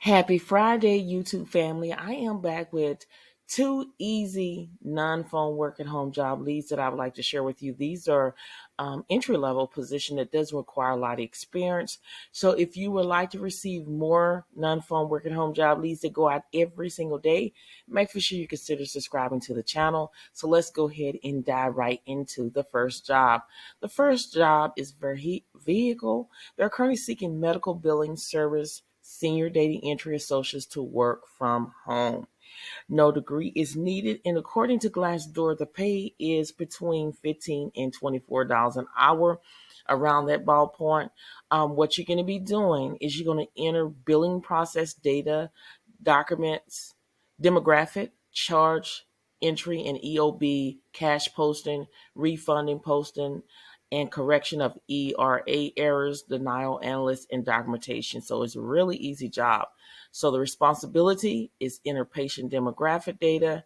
Happy Friday, YouTube family. I am back with two easy non-phone work at home job leads that I would like to share with you. These are entry-level position that doesn't require a lot of experience. So if you would like to receive more non-phone work at home job leads that go out every single day, make sure you consider subscribing to the channel. So let's go ahead and dive right into the first job. The first job is vehicle. They're currently seeking medical billing service senior data entry associates to work from home. No degree is needed, and according to Glassdoor, the pay is between $15 and $24 an hour, around that ballpoint. What you're going to be doing is you're going to enter billing process data, documents, demographic, charge entry, and EOB, cash posting, refunding posting, and correction of ERA errors, denial analysis, and documentation. So it's a really easy job. So the responsibility is enter patient demographic data.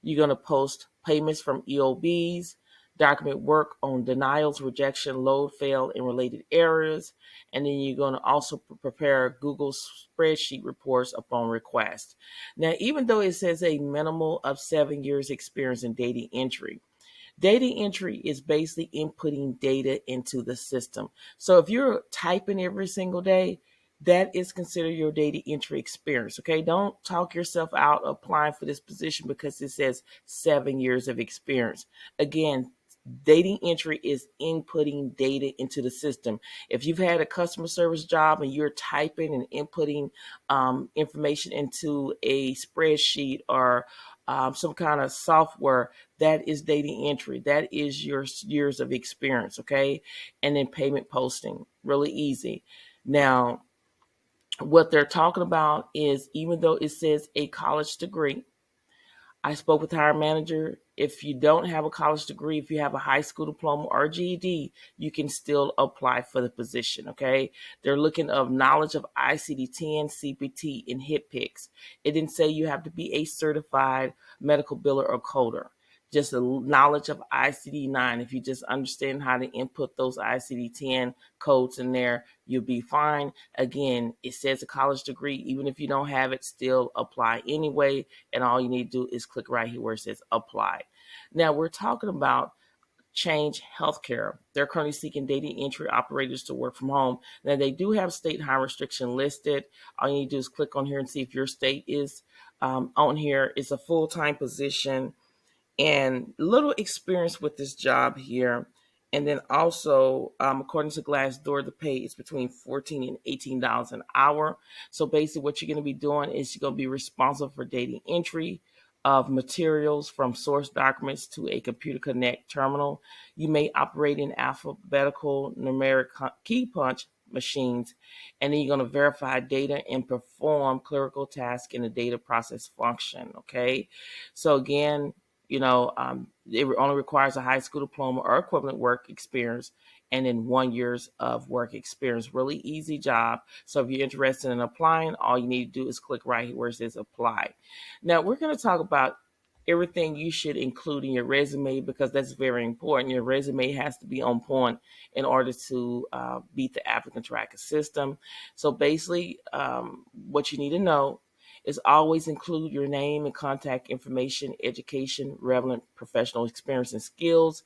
You're going to post payments from EOBs, document work on denials, rejection, load, fail, and related errors. And then you're going to also prepare Google spreadsheet reports upon request. Now, even though it says a minimal of 7 years experience in data entry, data entry is basically inputting data into the system. So if you're typing every single day, that is considered your data entry experience. Okay, don't talk yourself out applying for this position because it says 7 years of experience. Again, data entry is inputting data into the system. If you've had a customer service job and you're typing and inputting information into a spreadsheet or some kind of software, that is data entry. That is your years of experience, okay? And then payment posting, really easy. Now, what they're talking about is even though it says a college degree, I spoke with the hiring manager. If you don't have a college degree, if you have a high school diploma or GED, you can still apply for the position, okay? They're looking of knowledge of ICD-10, CPT, and HitPix. It didn't say you have to be a certified medical biller or coder. Just a knowledge of ICD-9. If you just understand how to input those ICD-10 codes in there, you'll be fine. Again, it says a college degree. Even if you don't have it, still apply anyway. And all you need to do is click right here where it says apply. Now we're talking about Change Healthcare. They're currently seeking data entry operators to work from home. Now they do have state high restriction listed. All you need to do is click on here and see if your state is on here. It's a full-time position and little experience with this job here. And then also, according to Glassdoor, the pay is between $14 and $18 an hour. So basically what you're going to be doing is you're going to be responsible for data entry of materials from source documents to a computer connect terminal. You may operate in alphabetical numeric key punch machines, and then you're going to verify data and perform clerical tasks in the data process function, okay? So again, it only requires a high school diploma or equivalent work experience and then 1 years of work experience. Really easy job. So if you're interested in applying, all you need to do is click right here where it says apply. Now we're going to talk about everything you should include in your resume because that's very important. Your resume has to be on point in order to beat the applicant tracking system. So basically, what you need to know is always include your name and contact information, education, relevant professional experience and skills.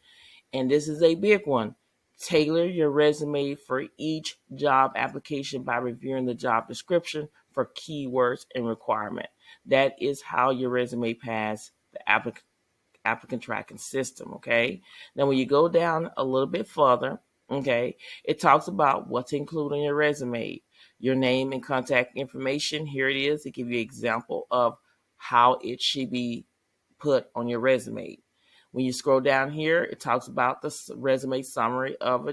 And this is a big one. Tailor your resume for each job application by reviewing the job description for keywords and requirement. That is how your resume pass the applicant tracking system, okay? Now, when you go down a little bit further, okay, it talks about what to include on your resume, your name and contact information. Here it is. It gives you an example of how it should be put on your resume. When you scroll down here, it talks about the resume summary of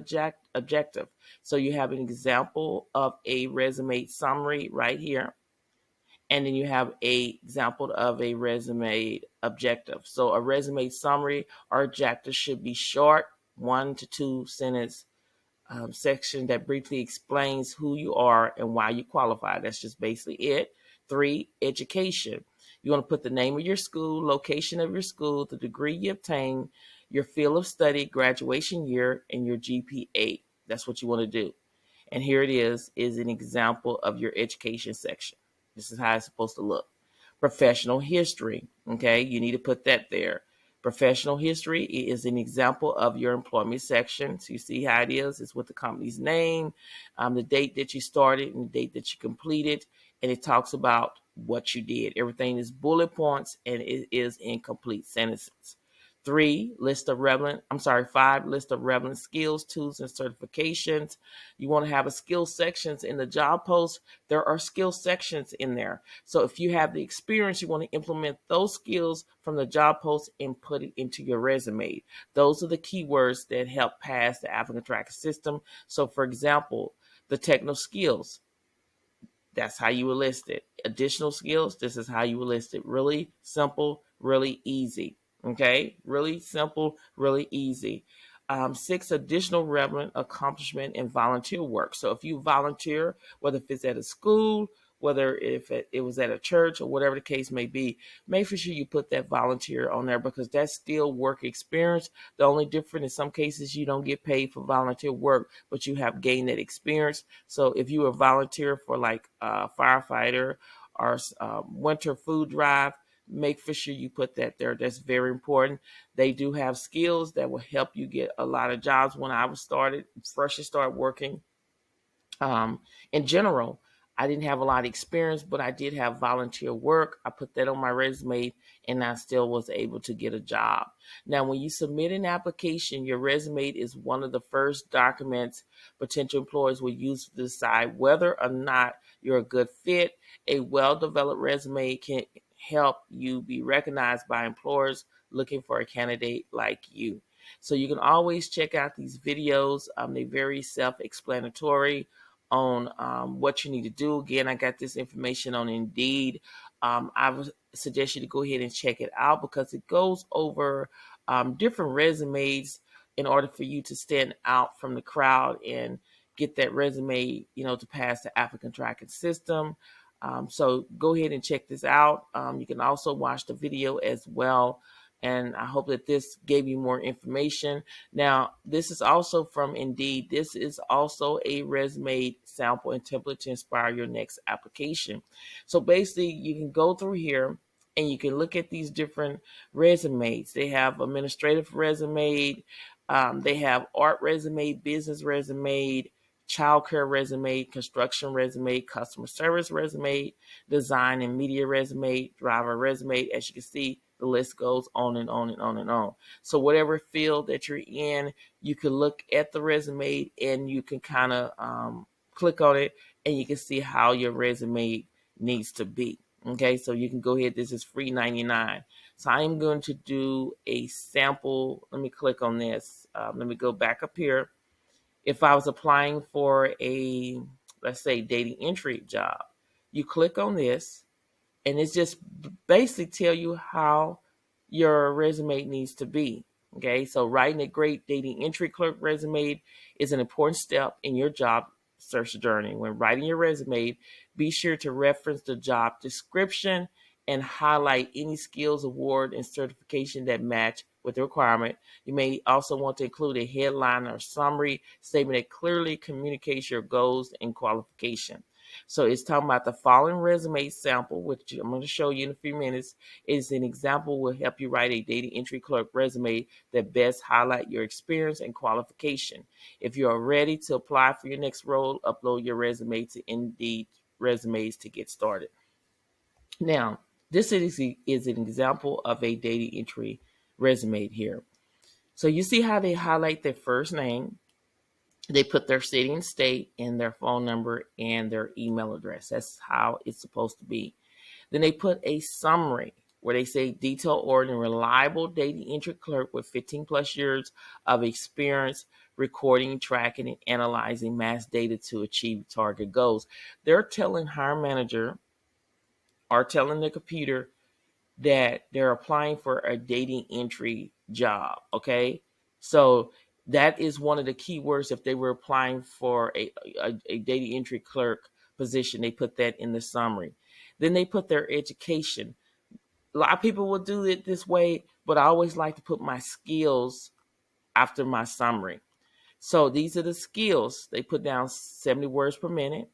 objective. So you have an example of a resume summary right here. And then you have a example of a resume objective. So a resume summary or objective should be short, 1 to 2 sentence section that briefly explains who you are and why you qualify. That's just basically it. 3, education. You want to put the name of your school, location of your school, the degree you obtained, your field of study, graduation year, and your GPA. That's what you want to do. And here it is an example of your education section. This is how it's supposed to look. Professional history. Okay, you need to put that there. Professional history is an example of your employment section. So you see how it is. It's with the company's name, the date that you started and the date that you completed. And it talks about what you did. Everything is bullet points and it is in complete sentences. 5 list of relevant skills, tools, and certifications. You want to have a skill sections in the job post. There are skill sections in there. So if you have the experience, you want to implement those skills from the job post and put it into your resume. Those are the keywords that help pass the applicant tracking system. So for example, the technical skills, that's how you will list it. Additional skills, this is how you will list it. Really simple, really easy. Okay, really simple, really easy. 6, additional relevant accomplishment and volunteer work. So if you volunteer, whether if it's at a school, whether if it was at a church or whatever the case may be, make sure you put that volunteer on there because that's still work experience. The only difference in some cases you don't get paid for volunteer work, but you have gained that experience. So if you were a volunteer for like a firefighter or winter food drive, make sure you put that there. That's very important. They do have skills that will help you get a lot of jobs. When I was freshly started working, in general, I didn't have a lot of experience, but I did have volunteer work. I put that on my resume and I still was able to get a job. Now, when you submit an application, your resume is one of the first documents potential employers will use to decide whether or not you're a good fit. A well-developed resume can help you be recognized by employers looking for a candidate like you. So you can always check out these videos. They're very self-explanatory on what you need to do. Again, I got this information on Indeed. I would suggest you to go ahead and check it out because it goes over different resumes in order for you to stand out from the crowd and get that resume, to pass the applicant tracking system. So go ahead and check this out. You can also watch the video as well. And I hope that this gave you more information. Now, this is also from Indeed. This is also a resume sample and template to inspire your next application. So basically, you can go through here and you can look at these different resumes. They have administrative resume, they have art resume, business resume, childcare resume, construction resume, customer service resume, design and media resume, driver resume. As you can see, the list goes on and on and on and on. So whatever field that you're in, you can look at the resume and you can kind of click on it and you can see how your resume needs to be. Okay, so you can go ahead. This is free 99. So I'm going to do a sample. Let me click on this. Let me go back up here. If I was applying for a, let's say, data entry job, you click on this and it's just basically tell you how your resume needs to be. Okay, so writing a great data entry clerk resume is an important step in your job search journey. When writing your resume, be sure to reference the job description and highlight any skills, award, and certification that match with the requirement. You may also want to include a headline or summary statement that clearly communicates your goals and qualification. So it's talking about the following resume sample, which I'm going to show you in a few minutes, is an example will help you write a data entry clerk resume that best highlight your experience and qualification. If you are ready to apply for your next role, upload your resume to Indeed Resumes to get started. Now, this is an example of a data entry resume here. So you see how they highlight their first name, they put their city and state and their phone number and their email address. That's how it's supposed to be. Then they put a summary where they say detail-oriented, reliable data entry clerk with 15 plus years of experience recording, tracking, and analyzing mass data to achieve target goals. They're telling hiring manager or telling the computer that they're applying for a data entry job. Okay, so that is one of the keywords. If they were applying for a data entry clerk position, they put that in the summary. Then they put their education. A lot of people will do it this way, but I always like to put my skills after my summary. So these are the skills. They put down 70 words per minute.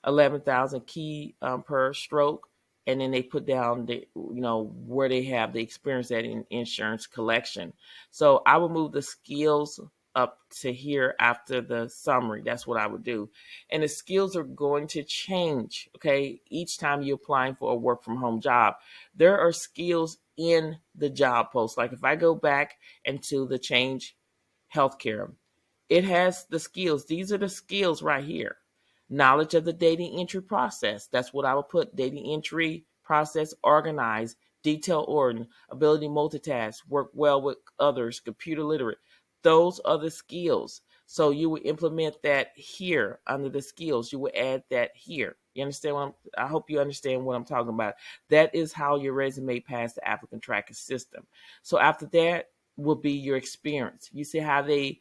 11,000 key per stroke, and then they put down the where they have the experience at in insurance collection. So I would move the skills up to here after the summary. That's what I would do. And the skills are going to change, okay? Each time you're applying for a work from home job, there are skills in the job post. Like if I go back into the change healthcare, it has the skills. These are the skills right here. Knowledge of the data entry process. That's what I would put. Data entry process, organize, detail order, ability to multitask, work well with others, computer literate. Those are the skills. So you would implement that here under the skills. You would add that here. You understand I hope you understand what I'm talking about. That is how your resume passed the applicant tracking system. So after that will be your experience. You see how they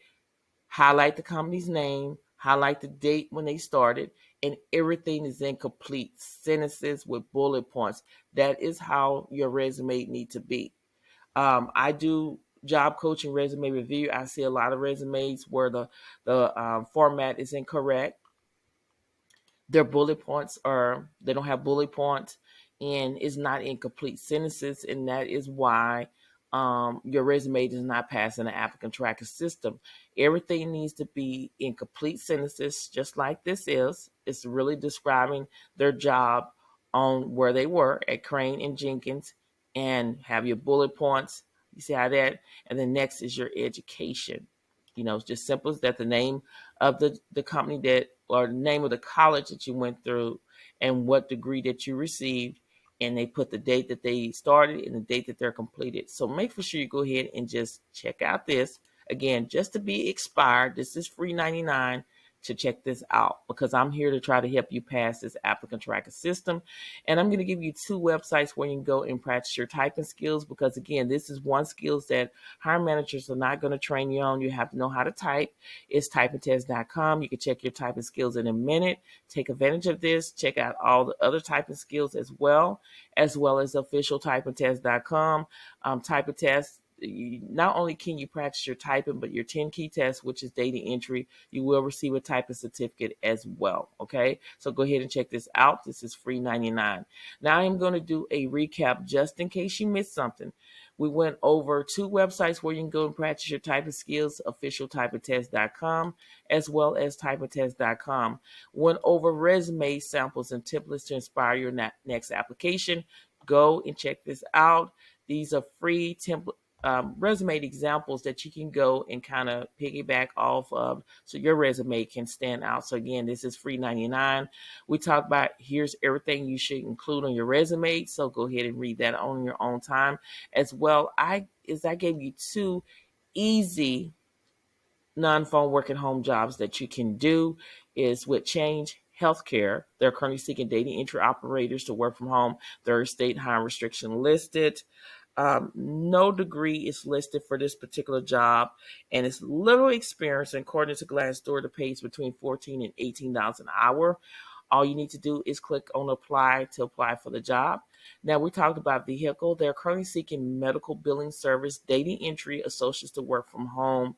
highlight the company's name, highlight the date when they started, and everything is in complete sentences with bullet points. That is how your resume need to be. I do job coaching resume review. I see a lot of resumes where the format is incorrect. Their bullet points are, they don't have bullet points, and is not in complete sentences, and that is why your resume does not pass in the applicant tracking system. Everything needs to be in complete sentences, just like this is. It's really describing their job on where they were at Crane and Jenkins, and have your bullet points. You see how that? And then next is your education. It's just simple as that, the name of the company that, or the name of the college that you went through, and what degree that you received, and they put the date that they started and the date that they're completed. So make sure you go ahead and just check out this. Again, just to be expired, this is free 99 to check this out, because I'm here to try to help you pass this applicant tracker system. And I'm going to give you 2 websites where you can go and practice your typing skills, because again, this is one skills that hiring managers are not going to train you on. You have to know how to type. It's typingtest.com. You can check your typing skills in a minute. Take advantage of this. Check out all the other typing skills as well as official typingtest.com. Typing test, not only can you practice your typing, but your 10 key test, which is data entry, you will receive a typing certificate as well. Okay, so go ahead and check this out. This is free 99. Now I'm going to do a recap just in case you missed something. We went over 2 websites where you can go and practice your typing skills, officialtypingtest.com as well as typingtest.com. Went over resume samples and templates to inspire your next application. Go and check this out. These are free template resume examples that you can go and kind of piggyback off of, so your resume can stand out. So again, this is free 99. We talked about here's everything you should include on your resume. So go ahead and read that on your own time as well. I gave you 2 easy non-phone work at home jobs that you can do. Is with Change Healthcare. They're currently seeking data entry operators to work from home. Third state hiring restriction listed. No degree is listed for this particular job, and it's little experience. According to Glassdoor, the pay is between $14 and $18 an hour. All you need to do is click on apply to apply for the job. Now, we talked about vehicle. They're currently seeking medical billing service data entry associates to work from home.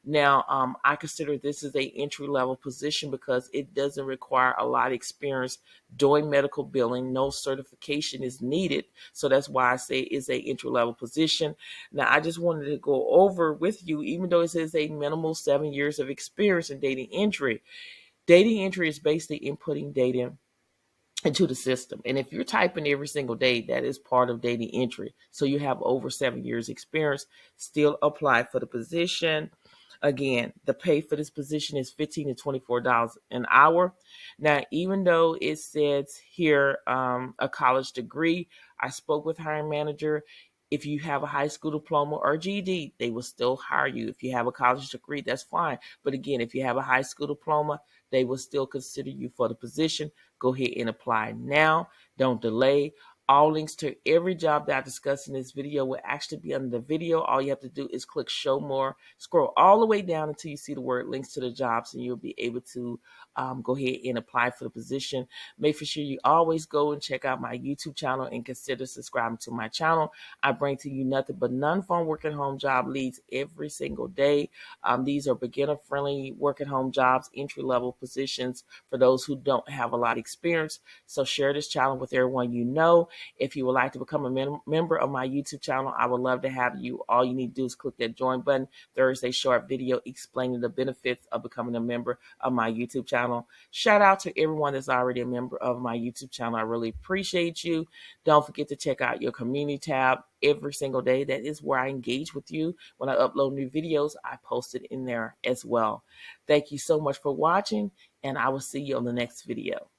Now, I consider this as a entry level position because it doesn't require a lot of experience doing medical billing. No certification is needed. So that's why I say it's a entry level position. Now, I just wanted to go over with you, even though it says a minimal 7 years of experience in data entry. Data entry is basically inputting data into the system. And if you're typing every single day, that is part of data entry. So you have over 7 years experience, still apply for the position. Again, the pay for this position is $15 to $24 an hour. Now, even though it says here a college degree, I spoke with hiring manager. If you have a high school diploma or GED, they will still hire you. If you have a college degree, that's fine. But again, if you have a high school diploma, they will still consider you for the position. Go ahead and apply now. Don't delay. All links to every job that I discussed in this video will actually be under the video. All you have to do is click show more, scroll all the way down until you see the word links to the jobs, and you'll be able to go ahead and apply for the position. Make sure you always go and check out my YouTube channel and consider subscribing to my channel. I bring to you nothing but non-phone work at home job leads every single day. These are beginner-friendly work at home jobs, entry-level positions for those who don't have a lot of experience. So share this channel with everyone you know. If you would like to become a member of my YouTube channel, I would love to have you. All you need to do is click that join button. Thursday short video explaining the benefits of becoming a member of my YouTube channel. Shout out to everyone that's already a member of my YouTube channel. I really appreciate you. Don't forget to check out your community tab every single day. That is where I engage with you. When I upload new videos, I post it in there as well. Thank you so much for watching, and I will see you on the next video.